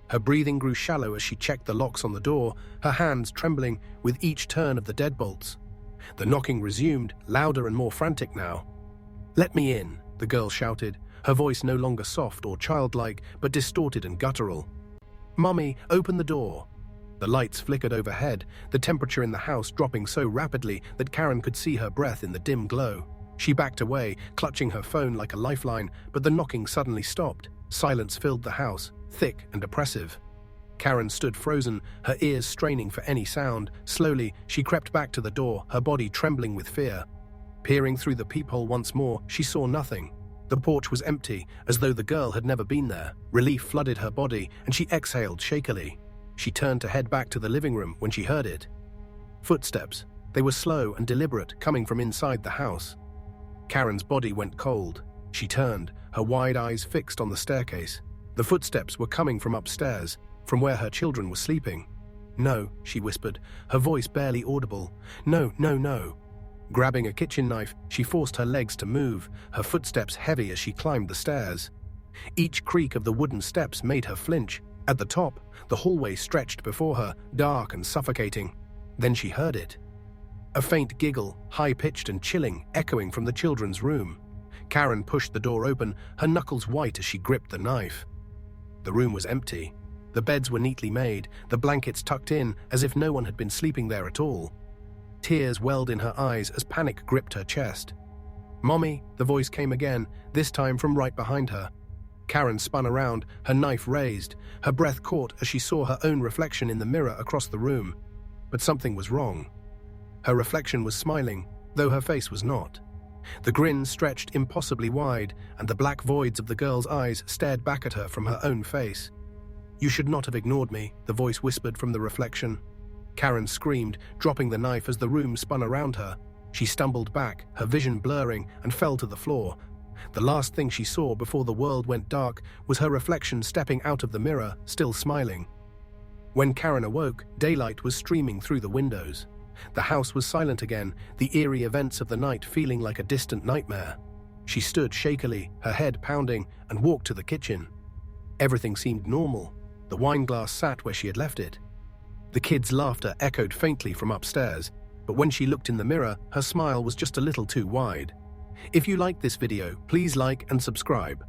Her breathing grew shallow as she checked the locks on the door, her hands trembling with each turn of the deadbolts. The knocking resumed, louder and more frantic now. "Let me in," the girl shouted, her voice no longer soft or childlike, but distorted and guttural. "Mummy, open the door." The lights flickered overhead, the temperature in the house dropping so rapidly that Karen could see her breath in the dim glow. She backed away, clutching her phone like a lifeline, but the knocking suddenly stopped. Silence filled the house, thick and oppressive. Karen stood frozen, her ears straining for any sound. Slowly, she crept back to the door, her body trembling with fear. Peering through the peephole once more, she saw nothing. The porch was empty, as though the girl had never been there. Relief flooded her body, and she exhaled shakily. She turned to head back to the living room when she heard it. Footsteps. They were slow and deliberate, coming from inside the house. Karen's body went cold. She turned, her wide eyes fixed on the staircase. The footsteps were coming from upstairs, from where her children were sleeping. "No," she whispered, her voice barely audible. "No, no, no." Grabbing a kitchen knife, she forced her legs to move, her footsteps heavy as she climbed the stairs. Each creak of the wooden steps made her flinch. At the top, the hallway stretched before her, dark and suffocating. Then she heard it. A faint giggle, high-pitched and chilling, echoing from the children's room. Karen pushed the door open, her knuckles white as she gripped the knife. The room was empty. The beds were neatly made, the blankets tucked in, as if no one had been sleeping there at all. Tears welled in her eyes as panic gripped her chest. "Mommy," the voice came again, this time from right behind her. Karen spun around, her knife raised, her breath caught as she saw her own reflection in the mirror across the room. But something was wrong. Her reflection was smiling, though her face was not. The grin stretched impossibly wide, and the black voids of the girl's eyes stared back at her from her own face. "You should not have ignored me," the voice whispered from the reflection. Karen screamed, dropping the knife as the room spun around her. She stumbled back, her vision blurring, and fell to the floor. The last thing she saw before the world went dark was her reflection stepping out of the mirror, still smiling. When Karen awoke, daylight was streaming through the windows. The house was silent again, the eerie events of the night feeling like a distant nightmare. She stood shakily, her head pounding, and walked to the kitchen. Everything seemed normal. The wine glass sat where she had left it. The kids' laughter echoed faintly from upstairs, but when she looked in the mirror, her smile was just a little too wide. If you liked this video, please like and subscribe.